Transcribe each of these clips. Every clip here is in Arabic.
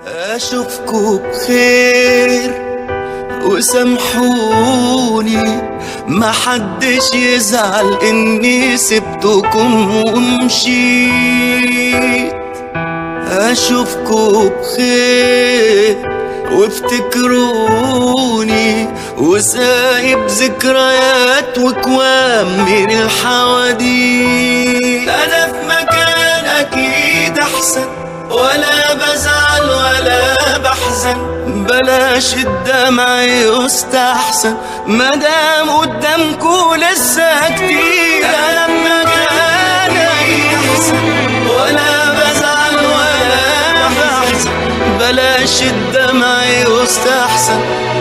اشوفكوا بخير وسامحوني، محدش يزعل اني سبتكم ومشيت. اشوفكوا بخير وافتكروني، وسايب ذكريات وكوام من الحواديت. انا في مكان اكيد احسن، ولا بزعل ولا بحزن، بلاش الدمع يستحسن مادام قدامكوا لسه كتير. انا في مكان اكيد احسن، ولا بزعل ولا بحزن، بلاش الدمع يستحسن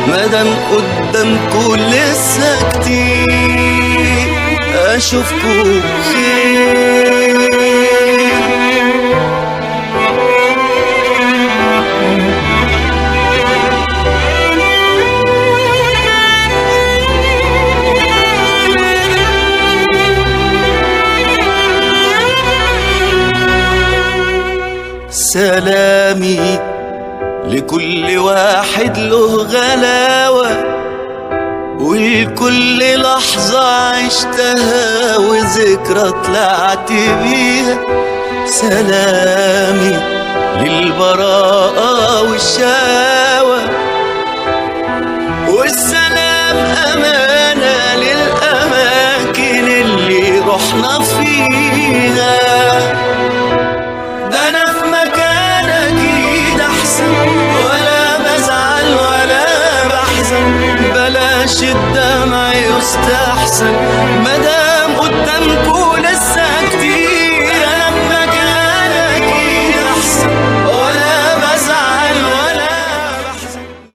مادام قدامكوا لسه كتير. اشوفكوا بخير. سلامي لكل واحد له غلاوة، ولكل لحظة عشتها وذكرى طلعت بيها. سلامي للبراء